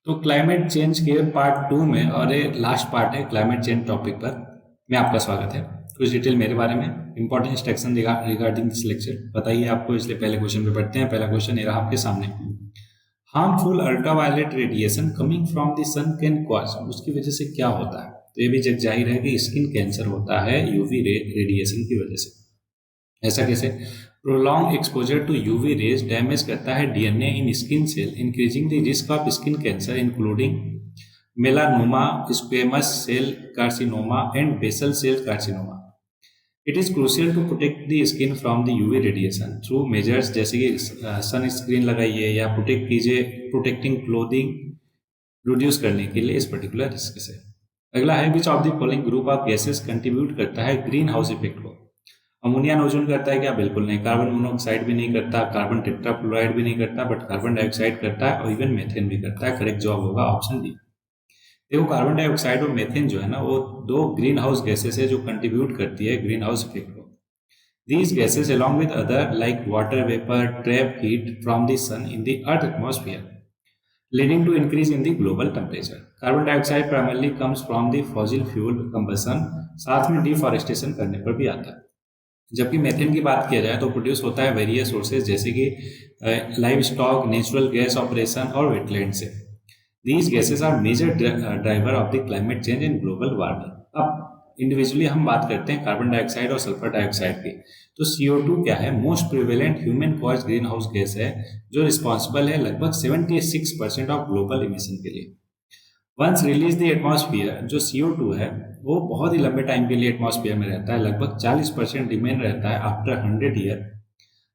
तो climate change के part two में और ये लास्ट पार्ट है क्लाइमेट चेंज टॉपिक पर में आपका स्वागत है। कुछ डिटेल मेरे बारे में important instruction regarding this lecture बताइए आपको, इसलिए पहले क्वेश्चन पे पढ़ते हैं। पहला क्वेश्चन ये रहा आपके सामने। Harmful ultraviolet radiation coming from the sun can cause, उसकी वजह से क्या होता है? तो ये भी जग जाहिर है कि स्किन कैंसर होता है यूवी रेडिएशन की वजह से। ऐसा कैसे? Prolong exposure to UV rays damage करता है DNA in skin cell, increasing the risk of skin cancer including melanoma, squamous cell carcinoma and basal cell carcinoma. It is crucial to protect the skin from the UV radiation through measures, जैसे कि सन screen लगाइए या protect कीजिए, protecting clothing reduce करने के लिए इस particular risk से। अगला है which of the following group of gases contribute करता है ग्रीन हाउस इफेक्ट को? अमोनिया नोजन करता है क्या? बिल्कुल नहीं। कार्बन मोनोऑक्साइड भी नहीं करता, कार्बन टेट्राफ्लोराइड भी नहीं करता, बट कार्बन डाइऑक्साइड करता है और इवन मेथेन भी करता है। करेक्ट जवाब होगा ऑप्शन डी। देखो, कार्बन डाइऑक्साइड और मेथेन जो है ना, वो दो ग्रीन हाउस गैसेस है जो कंट्रीब्यूट करती है ग्रीन हाउस इफेक्ट को। These gases along with other like water vapor trap heat from the sun in the earth atmosphere, leading to increase in the global temperature. Carbon dioxide primarily comes from the fossil fuel combustion, साथ में deforestation करने पर भी आता है। जबकि methane की बात किया जाए तो प्रोड्यूस होता है वेरियस सोर्सेज जैसे कि livestock, natural gas operation और वेटलैंड से। These gases are major driver of the climate change and global warming. अब इंडिविजुअली हम बात करते हैं कार्बन डाइऑक्साइड और सल्फर डाइऑक्साइड की। तो CO2 क्या है? Most prevalent human cause green house gas है जो रिस्पॉन्सिबल है लगभग 76% ऑफ ग्लोबल इमिशन के लिए। वंस रिलीज द एटमॉस्फेयर, जो CO2 है वो बहुत ही लंबे टाइम के लिए एटमॉस्फेयर में रहता है, लगभग 40% रिमेन रहता है आफ्टर 100 ईयर,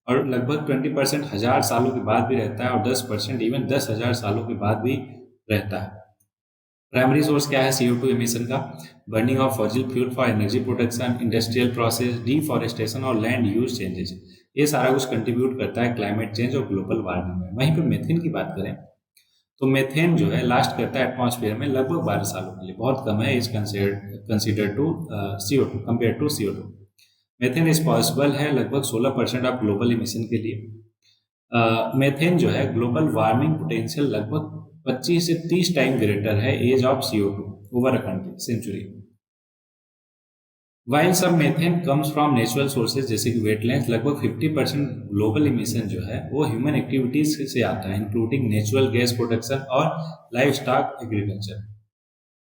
और लगभग 20% 1000 सालों के बाद भी रहता है, और 10% इवन 10,000 सालों के बाद भी रहता है। प्राइमरी सोर्स क्या है CO2 इमिशन का? Burning of fossil fuel for energy production, industrial process, deforestation और लैंड यूज चेंजेस, ये सारा कुछ कंट्रीब्यूट करता है क्लाइमेट चेंज और ग्लोबल वार्मिंग में। वहीं पर मेथेन की बात करें तो मेथेन जो है लास्ट करता है एटमॉस्फेयर में लगभग 12 सालों के लिए, बहुत कम है is consider to CO2 compare to CO2। Methane responsible है लगभग 16% ऑफ ग्लोबल इमिशन के लिए। मेथेन जो है ग्लोबल वार्मिंग पोटेंशियल लगभग 25 से 30 टाइम ग्रेटर है as of CO2 over a century. While सब methane comes from natural sources जैसे कि वेटलैंड्स, लगभग 50% ग्लोबल इमिशन जो है वो ह्यूमन एक्टिविटीज से आता है, इंक्लूडिंग नेचुरल गैस प्रोडक्शन और life stock agriculture.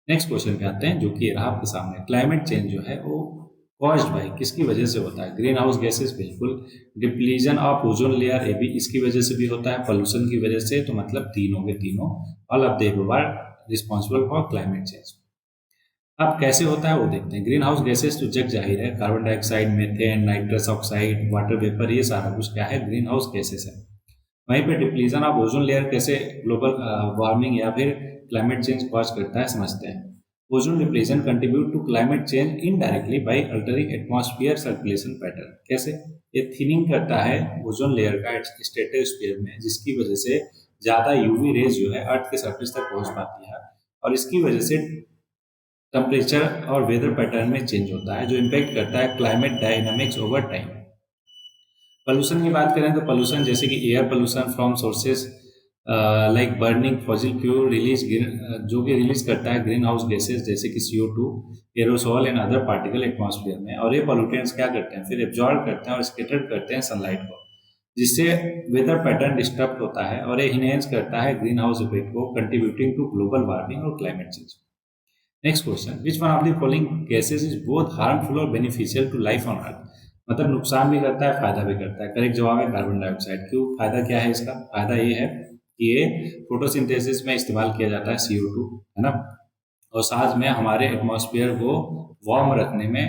Next question पे आते हैं जो कि रहा आपके सामने। क्लाइमेट चेंज जो है वो कॉज्ड बाय, किसकी वजह से होता है? ग्रीन हाउस गैसेस, बिल्कुल। डिप्लीजन ऑफ ओजोन लेयर, ये भी इसकी वजह से भी होता है, पोल्यूशन की वजह से। तो मतलब तीनों के तीनों all of the above are responsible for climate change. अब कैसे होता है वो देखते हैं। ग्रीन हाउस गैसेस तो जग जाहिर है, carbon dioxide, methane, nitrous oxide, water vapour, ये सारा कुछ क्या है? ग्रीन हाउस गैसेस है। वहीं पे डिप्लीजन ऑफ ओजोन लेयर कैसे ग्लोबल वार्मिंग या फिर क्लाइमेट चेंज कॉज करता है, समझते हैं। Ozone depletion contribute to climate change indirectly by altering atmosphere circulation pattern. कैसे? ये थिनिंग करता है ओजोन लेयर का स्ट्रेटोस्फीयर में, जिसकी वजह से ज्यादा यूवी रेज जो है अर्थ के सरफेस तक पहुंच पाती है, और इसकी वजह से टेम्परेचर और वेदर पैटर्न में चेंज होता है जो इम्पेक्ट करता है climate dynamics over time. Pollution की बात करें तो पोल्यूशन जैसे कि air pollution from sources like burning fossil fuel release, जो कि रिलीज करता है ग्रीन हाउस गैसेस जैसे कि CO2, aerosol and other particle atmosphere में। और ये पोल्यूटेंट्स क्या करते हैं? फिर एब्जॉर्ब करते हैं और स्कैटर करते हैं सनलाइट को, जिससे वेदर पैटर्न डिस्टर्ब होता है, और ये इनहेंस करता है ग्रीन हाउस इफेक्ट को, कंट्रीब्यूटिंग टू ग्लोबल वार्मिंग और climate change. Next question, which one of the following gases is both harmful और beneficial to life on earth? मतलब नुकसान भी करता है, फायदा भी करता है। करेक्ट जवाब है कार्बन डाइऑक्साइड। क्यों? फायदा क्या है इसका? फायदा ये है कि ये फोटोसिंथेसिस में इस्तेमाल किया जाता है CO2, है ना, और साथ में हमारे एटमॉस्फेयर को वार्म रखने में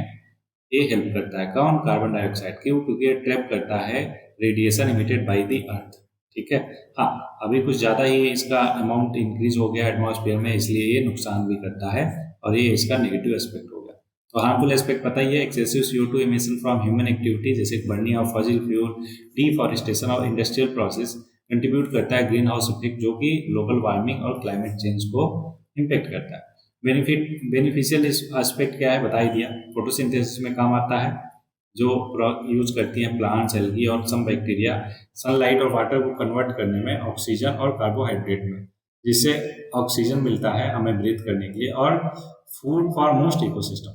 ये हेल्प करता है। कौन? Carbon dioxide. क्यों? क्योंकि ये ट्रैप करता है radiation emitted by the earth. ठीक है। हाँ, अभी कुछ ज़्यादा ही इसका अमाउंट इंक्रीज हो गया एटमॉस्फेयर में, इसलिए ये नुकसान भी करता है, और ये इसका नेगेटिव एस्पेक्ट हो गया। तो हार्मफुल एस्पेक्ट पता ही है, excessive CO2 emission from human activity जैसे burning of fossil fuel, deforestation और इंडस्ट्रियल प्रोसेस कंट्रीब्यूट करता है ग्रीन हाउस इफेक्ट, जो कि ग्लोबल वार्मिंग और क्लाइमेट चेंज को इम्पेक्ट करता है। बेनिफिशियल एस्पेक्ट क्या है बता ही दिया। फोटोसिंथेसिस में काम आता है, जो यूज करती हैं प्लांट्स, एल्गी और सम बैक्टीरिया, सनलाइट और वाटर को कन्वर्ट करने में, ऑक्सीजन और कार्बोहाइड्रेट में, जिससे ऑक्सीजन मिलता है हमें ब्रीथ करने के लिए, और food for most ecosystem.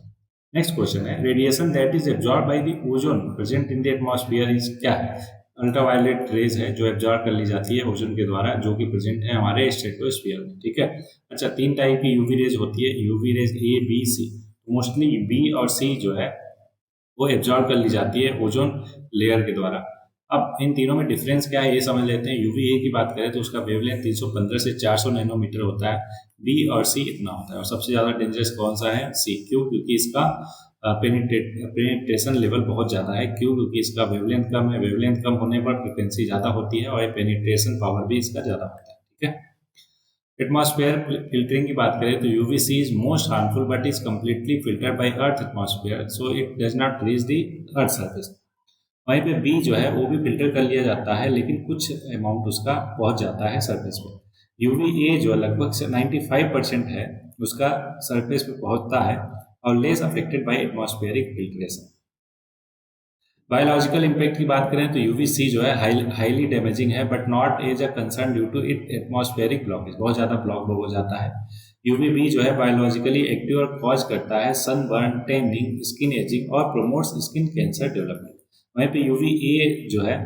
Next question है, radiation that is absorb by the ozone present in the atmosphere is क्या है? अल्ट्रावायलेट रेज है जो एब्जॉर्ब कर ली जाती है ओजोन के द्वारा, जो कि प्रेजेंट है हमारे स्ट्रेटोस्फीयर में, ठीक है। अच्छा, तीन टाइप की यूवी रेज होती है, UV rays A B C. Mostly B और सी जो है वो एब्जॉर्ब कर ली जाती है ओजोन लेयर के द्वारा। अब इन तीनों में डिफरेंस क्या है ये समझ लेते हैं। यूवी ए की बात करें तो उसका वेवलेंथ 315 से 400 नैनोमीटर होता है, बी और सी इतना होता है, और सबसे ज़्यादा डेंजरस कौन सा है? सी। क्यों? क्योंकि इसका पेनिट्रेशन लेवल बहुत ज़्यादा है। क्यों? क्योंकि इसका वेवलेंथ कम है, वेवलेंथ कम होने पर फ्रिक्वेंसी ज़्यादा होती है, और पेनिट्रेशन पावर भी इसका ज़्यादा होता है, ठीक है। एटमॉस्फेयर फिल्टरिंग की बात करें तो UVC is most harmful but is completely filtered by earth atmosphere, so it does not reach the earth surface. वहीं पे बी जो है वो भी फिल्टर कर लिया जाता है, लेकिन कुछ अमाउंट उसका पहुंच जाता है सरफेस पे। यूवी ए जो लगभग 95% है उसका सरफेस पे पहुंचता है और less affected by atmospheric filtration. Biological impact की बात करें तो यूवीसी जो है हाईली डैमेजिंग है, but not as a concern due to it atmospheric blockage, बहुत ज़्यादा ब्लॉक हो जाता है। यूवीबी जो है बायोलॉजिकली एक्टिव और कॉज करता है सनबर्न, टैनिंग, स्किन एजिंग और प्रोमोट्स स्किन कैंसर डेवलपमेंट। वहीं पे यूवी ए जो है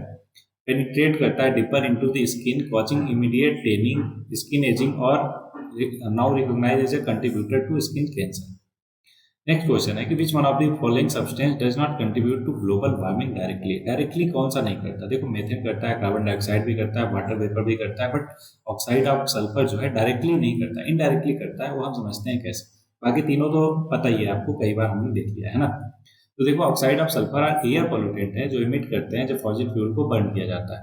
पेनिट्रेट करता है deeper into the skin, causing immediate tanning, skin ageing और now recognised as a contributor to skin cancer. Next question है कि which one of the following substance does not contribute to global warming directly? Directly कौन सा नहीं करता? देखो, methane करता है, कार्बन डाइऑक्साइड भी करता है, वाटर वेपर भी करता है, बट ऑक्साइड ऑफ सल्फर जो है डायरेक्टली नहीं करता, इनडायरेक्टली करता है। वो हम समझते हैं कैसे। बाकी तीनों तो पता ही है आपको, कई बार हमने देख लिया है ना। तो देखो, oxide of sulphur are air pollutant है जो इमिट करते हैं जब फॉसिल फ्यूल को बर्न किया जाता है।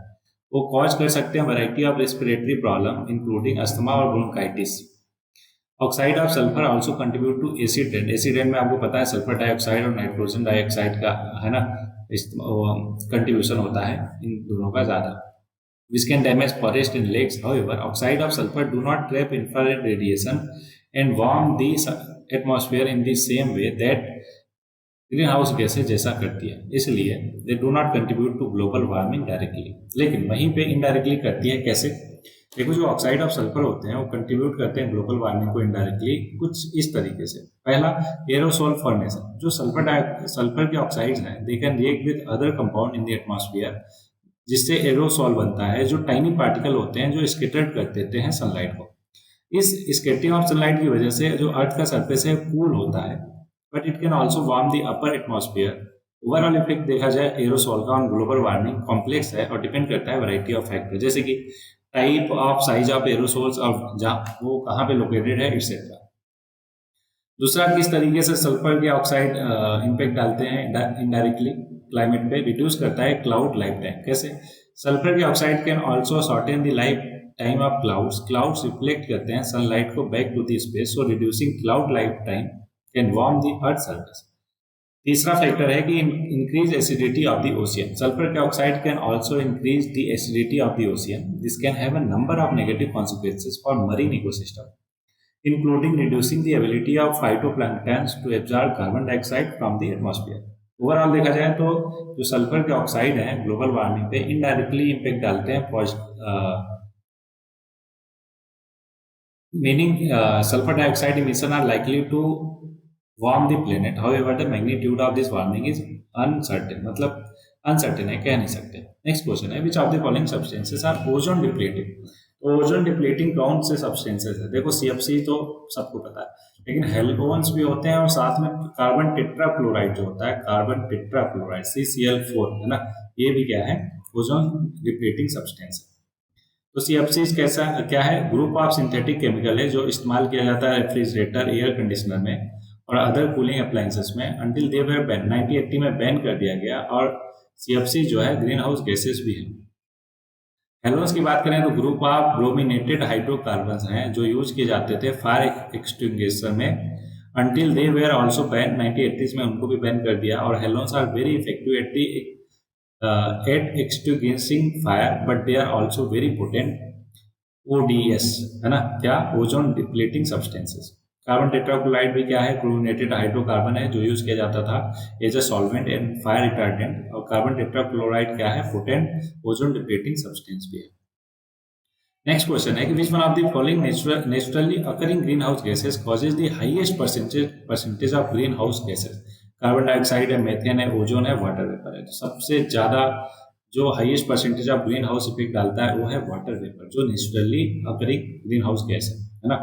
वो कॉज कर सकते हैं variety of respiratory problem including asthma और bronchitis. Oxide of sulphur also contribute to acid rain. Acid rain में आपको पता है सल्फर डाइऑक्साइड और नाइट्रोजन डाइऑक्साइड का है ना कंट्रीब्यूशन होता है, इन दोनों का ज़्यादा। Which can damage forest and lakes. However, oxide of sulfur do not trap infrared radiation and warm the atmosphere in the same way that green house gases जैसा करती है, इसलिए they do not contribute to global warming directly. लेकिन वहीं पे indirectly करती है, कैसे? देखो, जो ऑक्साइड ऑफ सल्फर होते हैं वो कंट्रीब्यूट करते हैं ग्लोबल वार्मिंग को इनडायरेक्टली कुछ इस तरीके से। पहला, एरोसोल फॉर्मेशन। जो सल्फर के ऑक्साइड्स हैं they can react with other compound in the atmosphere, जिससे एरोसोल बनता है, जो टाइनी पार्टिकल होते हैं जो स्केटर्ड कर देते हैं सनलाइट को। इस स्केटरिंग ऑफ सनलाइट की वजह से जो अर्थ का सरफेस है कूल होता है, but it can also warm the upper atmosphere. Overall effect देखा जाए एरोसोल का ऑन ग्लोबल वार्मिंग कॉम्प्लेक्स है और डिपेंड करता है वैरायटी ऑफ फैक्टर, जैसे कि type of size of aerosols और जहाँ वो कहाँ पे लोकेटेड है, एक्सेट्रा। दूसरा, किस तरीके से सल्फर के ऑक्साइड इम्पैक्ट डालते हैं इनडायरेक्टली क्लाइमेट पे? रिड्यूस करता है क्लाउड लाइफ टाइम। कैसे? सल्फर के oxide can also shorten the life time of clouds reflect करते हैं सनलाइट को back to the space, so reducing cloud life time can warm the earth surface. तीसरा factor है कि increase acidity of the ocean. Sulphur के oxide can also increase the acidity of the ocean. This can have a number of negative consequences for marine ecosystem, including reducing the ability of phytoplanktons to absorb carbon dioxide from the atmosphere. Overall देखा जाए तो जो sulphur के oxide हैं global warming पे indirectly impact डालते हैं, meaning sulphur dioxide emission are likely to warm the planet. However the magnitude of this warming is uncertain, मतलब अनसर्टेन है, कह नहीं सकते। नेक्स्ट क्वेश्चन है, which of the following substances are ozone depleting? Ozone depleting कौन से substances है? देखो, सीएफसी तो सबको पता है, लेकिन हेलोन्स भी होते हैं और साथ में कार्बन टेट्राक्लोराइड जो होता है, कार्बन टेट्राक्लोराइड CCl4 है ना, ये भी क्या है? ओजोन डिप्लीटिंग सब्सटेंस है। तो सीएफसी कैसा क्या है? ग्रुप ऑफ सिंथेटिक केमिकल है जो इस्तेमाल किया जाता है रेफ्रिजरेटर, एयर कंडीशनर में और अदर कूलिंग अप्लायंसेस में। अंटिल दे वर बैन, 1980 में बैन कर दिया गया। और सीएफसी जो है ग्रीन हाउस गैसेस भी है। हेलोन्स की बात करें तो ग्रुप ऑफ ब्रोमिनेटेड हाइड्रोकार्बन्स हैं जो यूज किए जाते थे फायर एक्सटिंग्विशर में। Until they were also ban, 1980s में उनको भी बैन कर दिया। और halons are very effective at extinguishing fire, but they are also very potent ODS, है ना, क्या? Ozone depleting substances. Carbon tetrachloride भी क्या है? क्लोरीनेटेड हाइड्रोकार्बन है जो यूज किया जाता था as a solvent and fire retardant. और कार्बन टेट्राक्लोराइड क्या है? पोटेंट ओजोन डिप्लीटिंग सब्सटेंस भी है। नेक्स्ट क्वेश्चन है कि which one of the following naturally occurring green house gases causes the highest percentage of green house gases. Carbon dioxide है, methane है, ozone है, वाटर वेपर है। तो सबसे ज्यादा जो highest percentage of green house effect डालता है वो है वाटर वेपर, जो naturally occurring green house gas है ना।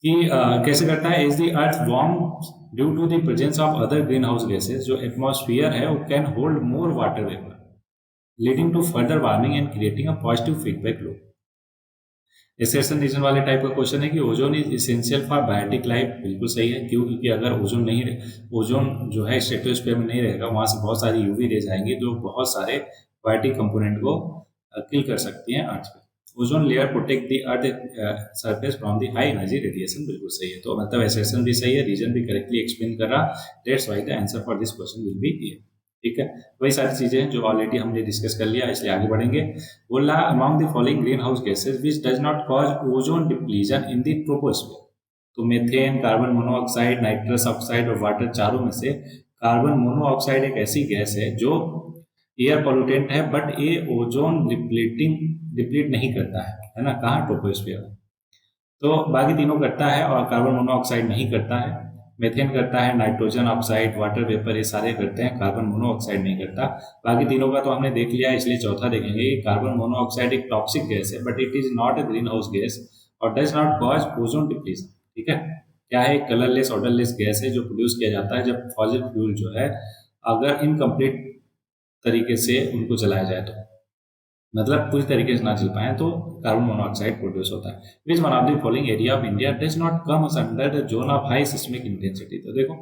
कि कैसे करता है, is the earth warm due to the presence of other green house gases. जो एटमॉस्फेयर है वो can hold more water vapour leading to further warming and creating a positive feedback loop. Assertion reason वाले type का question है कि ozone is essential for biotic life. बिल्कुल सही है, क्यों? क्योंकि अगर ओजोन नहीं ओजोन जो है स्ट्रेटोस्फीयर में नहीं रहेगा, वहां से बहुत सारी यूवी रेज आएंगी जो बहुत सारे बायोटिक कंपोनेंट को किल कर सकती हैं अर्थ पे। Ozone layer protect the earth surface from the high energy radiation. बिल्कुल सही है, तो मतलब एसेशन भी सही है, रीजन भी करेक्टली एक्सप्लेन कर रहा। That's why the answer for this question will be A. ठीक है, वही सारी चीजें हैं जो ऑलरेडी हमने डिस्कस कर लिया, इसलिए आगे बढ़ेंगे। बोला among the following green house gases which does not cause ozone depletion in the troposphere. तो methane, carbon monoxide, nitrous oxide और वाटर, चारों में से कार्बन मोनोऑक्साइड एक ऐसी गैस है जो एयर पोल्यूटेंट है, बट ये ओजोन डिप्लीट नहीं करता है ना। कहाँ? ट्रोपोस्फीयर। तो बाकी तीनों करता है और कार्बन मोनोऑक्साइड नहीं करता है। मेथेन करता है, नाइट्रोजन ऑक्साइड, वाटर वेपर, ये सारे करते हैं, कार्बन मोनोऑक्साइड नहीं करता। बाकी तीनों का तो हमने देख लिया, इसलिए चौथा देखेंगे कि कार्बन मोनोऑक्साइड एक टॉक्सिक गैस है, but it is not a green house gas और does not cause ozone depletion. ठीक है, क्या है? कलरलेस ऑडरलेस गैस है जो प्रोड्यूस किया जाता है जब फॉसिल फ्यूल जो है अगर इनकम्प्लीट तरीके से उनको चलाया जाए, तो मतलब पूरी तरीके से ना चल पाए तो कार्बन मोनोऑक्साइड प्रोड्यूस होता है। विच one of the following area of India does not comes under the zone of high seismic intensity. तो देखो,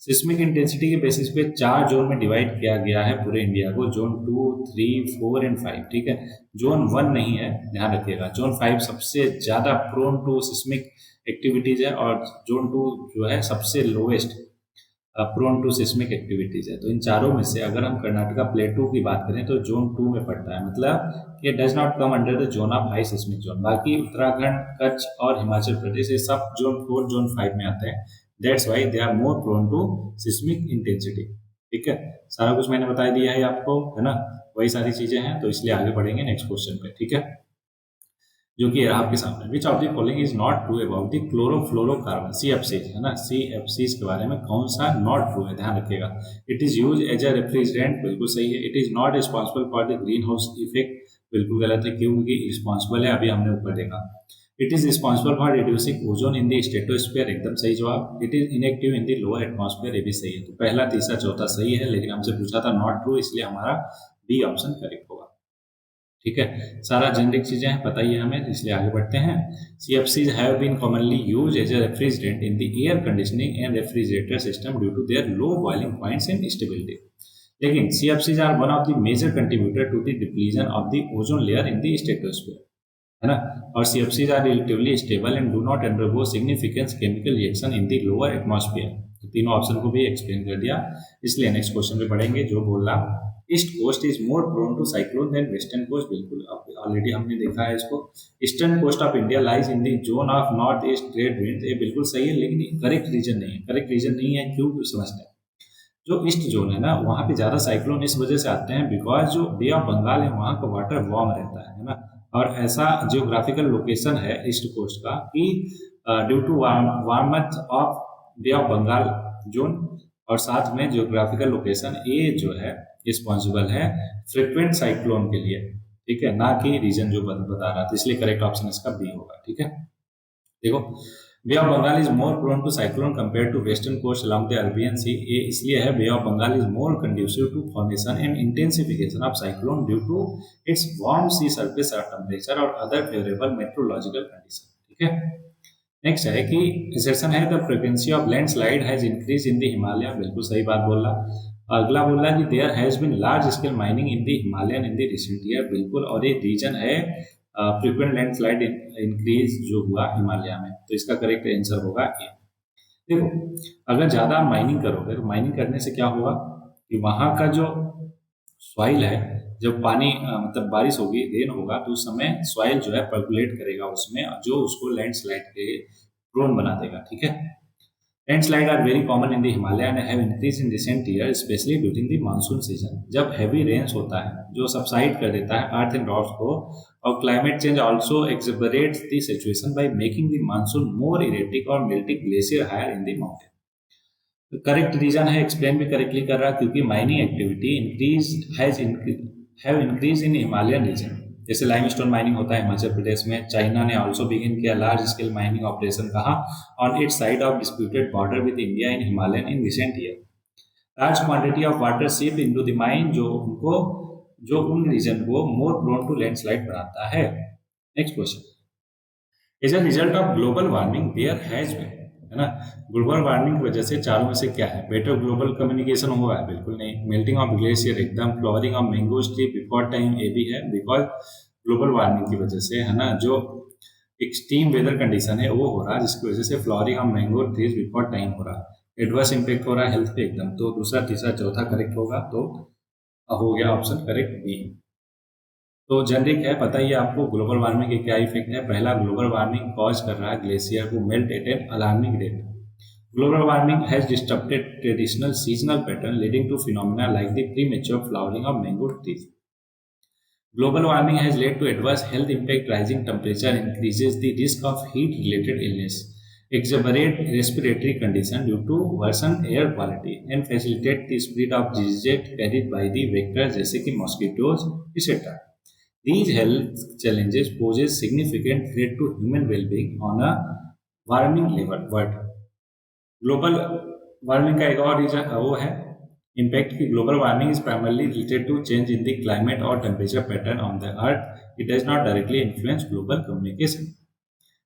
सिस्मिक इंटेंसिटी के बेसिस पे 4 जोन में डिवाइड किया गया है पूरे इंडिया को, जोन 2, 3, 4 एंड 5। ठीक है, जोन 1 नहीं है, ध्यान रखिएगा। जोन 5 सबसे ज्यादा प्रोन टू सिस्मिक एक्टिविटीज है और जोन 2 जो है सबसे lowest prone to seismic activities है। तो इन चारों में से अगर हम कर्नाटका प्लेटू की बात करें तो जोन 2 में पड़ता है, मतलब ये does not come under the zone of high seismic zone. बाकी उत्तराखंड, कच्छ और हिमाचल प्रदेश ये सब जोन 4, जोन 5 में आते हैं। That's why they are more prone to seismic intensity. ठीक है, सारा कुछ मैंने बता दिया है आपको, है ना। वही सारी चीजें हैं, तो इसलिए आगे बढ़ेंगे नेक्स्ट क्वेश्चन पे। ठीक है, जो कि आपके सामने, विच of the following is not true about the chlorofluorocarbon, CFCs, है ना। CFCs के बारे में कौन सा नॉट ट्रू है, ध्यान रखिएगा। It is use as a refrigerant, बिल्कुल सही है। It is not responsible for the green house effect, बिल्कुल गलत है, क्योंकि रिस्पॉन्सिबल है, अभी हमने ऊपर देखा। It is responsible for reducing ozone in the stratosphere, एकदम सही जवाब। It is inactive in the lower atmosphere, ये भी सही है। तो पहला, तीसरा, चौथा सही है, लेकिन हमसे पूछा था नॉट ट्रू, इसलिए हमारा बी ऑप्शन करेक्ट होगा। ठीक है, सारा जेनरिक चीजें हैं, पता ही है हमें, इसलिए आगे बढ़ते हैं। CFCs have been commonly used as a refrigerant in the air conditioning and refrigerator system due to their low boiling points and stability. लेकिन CFCs are one of the major contributor to the depletion of the ozone layer in the stratosphere, है ना। और CFCs are relatively stable and do not undergo significant chemical reaction in the lower atmosphere। तो तीनों option को भी explain कर दिया, इसलिए नेक्स्ट क्वेश्चन पे बढ़ेंगे, जो बोल रहा east coast is more prone to cyclone than western coast. बिल्कुल, ऑलरेडी हमने देखा है इसको। Eastern coast of India lies in the zone of north east trade wind, ये बिल्कुल सही है, लेकिन करेक्ट रीजन नहीं है। करेक्ट रीजन नहीं है, क्यों समझते हैं। जो ईस्ट जोन है ना, वहाँ पे ज्यादा साइक्लोन इस वजह से आते हैं बिकॉज जो बे ऑफ बंगाल है वहाँ का वाटर वार्म रहता है ना। और ऐसा जियोग्राफिकल लोकेशन है ईस्ट कोस्ट का कि due to warmth of Bay of Bengal zone, और साथ में जियोग्राफिकल लोकेशन ये जो है रिस्पॉन्सिबल है फ्रिक्वेंट साइक्लोन के लिए। ठीक है, ना कि रीजन जो बता रहा था, इसलिए करेक्ट ऑप्शन इसका बी होगा। ठीक है, देखो, bay of Bengal is more prone to cyclone compare to western coast along the Arabian sea. ये इसलिए है, bay of Bengal is more conducive to formation and intensification of cyclone due to its warm sea surface temperature और other favourable metrological condition. ठीक है, next है कि assertion है the frequency of landslide has increase in the Himalaya, बिल्कुल सही बात बोल रहा। अगला बोल रहा है कि there has been large scale mining in the Himalayan in the recent year, बिल्कुल, और ये रीजन है फ्रीक्वेंट लैंडस्लाइड इंक्रीज जो हुआ हिमालय में, तो इसका करेक्ट आंसर होगा ए। देखो, अगर ज्यादा माइनिंग करोगे तो माइनिंग करने से क्या होगा कि वहां का जो सॉइल है, जब पानी मतलब बारिश होगी, रेन होगा, तो उस समय सॉइल जो है पर्कुलेट करेगा उसमें, जो उसको लैंडस्लाइड के प्रोन बना देगा। ठीक है, Landslide are very common in the Himalaya and have increased in recent years, especially during the monsoon season. जब heavy rains होता है जो subside कर देता है earth and rocks को, और climate change also exacerbates the situation by making the monsoon more erratic or melting glacier higher in the mountain. Correct reason है, एक्सप्लेन भी करेक्टली कर रहा है, क्योंकि mining activity have increase in Himalayan region. जैसे limestone mining होता है हिमाचल प्रदेश में। चाइना ने ऑल्सो बिगिन किया लार्ज स्केल माइनिंग ऑपरेशन कहा on its side of disputed border with India in Himalayan in recent year. Large quantity of water seep into the mine जो उन reason को मोर प्रोन टू लैंडस्लाइड बनाता है। Next question, as a result of global warming there has been, है ना, global warming की वजह से चारों में से क्या है? बेटर ग्लोबल कम्युनिकेशन हुआ है? बिल्कुल नहीं। मेल्टिंग ऑफ ग्लेशियर एकदम। Flowering of mango tree before time, ये भी है बिकॉज ग्लोबल वार्मिंग की वजह से, है ना, जो एक्सट्रीम वेदर कंडीशन है वो हो रहा है, जिसकी वजह से flowering of mango trees before time हो रहा है। एडवर्स इम्पैक्ट हो रहा है हेल्थ पे एकदम। तो दूसरा, तीसरा, चौथा करेक्ट होगा, तो हो गया ऑप्शन करेक्ट बी। तो जेनरिक है, पता ही है आपको ग्लोबल वार्मिंग के क्या इफेक्ट है। पहला, ग्लोबल वार्मिंग कॉज कर रहा है ग्लेशियर को melt at an alarming rate. Global warming has disturbed traditional seasonal pattern leading to phenomena like the premature flowering of mango trees. Global warming has led to adverse health impact. Rising temperature increases the risk of heat-related illness, exacerbate respiratory condition due to worsened air quality, and facilitate the spread of diseases carried by the vectors जैसे कि mosquitoes, etc. These health challenges poses significant threat to human well-being on a warming level. But global warming का एक और reason वो है impact की global warming is primarily related to change in the climate और temperature pattern on the earth. It does not directly influence global communication.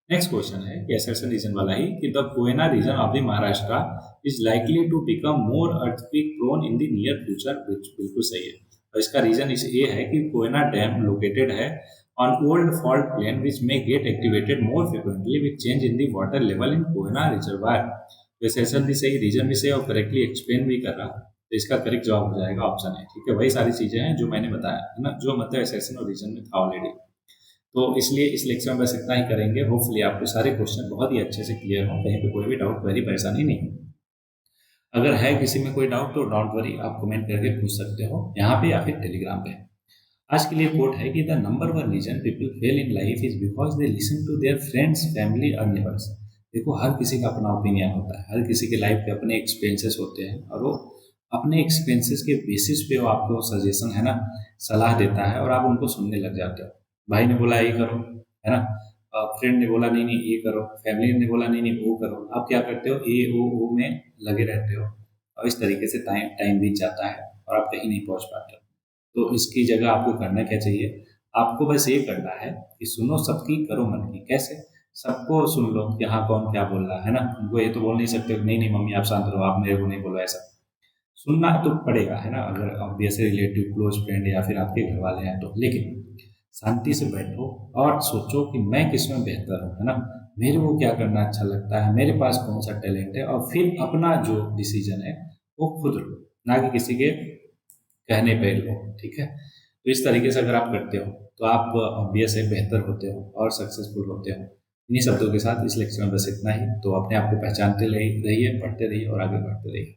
Next question है कि assertion reason वाला ही कि the Koyna region of the Maharashtra is likely to become more earthquake prone in the near future, which बिल्कुल सही है। और इसका रीजन ये है कि कोयना डैम लोकेटेड है on old fault plain which may get activated more frequently with change in the water level in Koyna reservoir। तो सेशन भी सही, रीजन भी सही और करेक्टली एक्सप्लेन भी कर रहा, तो इसका करेक्ट जवाब हो जाएगा ऑप्शन है। ठीक है, वही सारी चीजें हैं जो मैंने बताया है ना, जो मतलब सेशन और रीजन में था ऑलरेडी। तो इसलिए इस लेक्चर में बस इतना ही करेंगे। होपफुली आपको सारे क्वेश्चन बहुत ही अच्छे से क्लियर हो, कहीं पे कोई भी डाउट, कोई परेशानी नहीं। अगर है किसी में कोई डाउट तो डोंट वरी, आप कमेंट करके पूछ सकते हो यहाँ पे या फिर टेलीग्राम पे। आज के लिए कोट है कि the number one reason people fail in life is because they listen to their friends, family और नेबर्स। देखो, हर किसी का अपना ओपिनियन होता है, हर किसी के लाइफ के अपने एक्सपीरियंसेस होते हैं, और वो अपने एक्सपीरियंसेस के बेसिस पे वो आपको सजेशन, है ना, सलाह देता है और आप उनको सुनने लग जाते हो। भाई ने बोला ये करो, है ना, फ्रेंड ने बोला नहीं नहीं ये करो, फैमिली ने बोला नहीं नहीं वो करो, आप क्या करते हो, ए वो में लगे रहते हो, और इस तरीके से टाइम बीत जाता है और आप कहीं नहीं पहुंच पाते हो। तो इसकी जगह आपको करना क्या चाहिए? आपको बस ये करना है कि सुनो सबकी, करो मन की। कैसे? सबको सुन लो कि हाँ कौन क्या बोल रहा है ना। उनको ये तो बोल नहीं सकते नहीं नहीं मम्मी आप शांत रहो, आप मेरे को नहीं बोलो, ऐसा सुनना तो पड़ेगा, है ना, अगर ऑब्वियसली रिलेटिव, क्लोज फ्रेंड या फिर आपके घर वाले हैं तो। लेकिन शांति से बैठो और सोचो कि मैं किस में बेहतर हूँ, है ना, मेरे को क्या करना अच्छा लगता है, मेरे पास कौन सा टैलेंट है, और फिर अपना जो डिसीजन है वो खुद लो, ना कि किसी के कहने पे लो। ठीक है, तो इस तरीके से अगर आप करते हो तो आप ऑब्वियस है बेहतर होते हो और सक्सेसफुल होते हो। इन्हीं शब्दों के साथ इस लेक्चर में बस इतना ही। तो अपने आप को पहचानते रहिए, पढ़ते रहिए और आगे बढ़ते रहिए।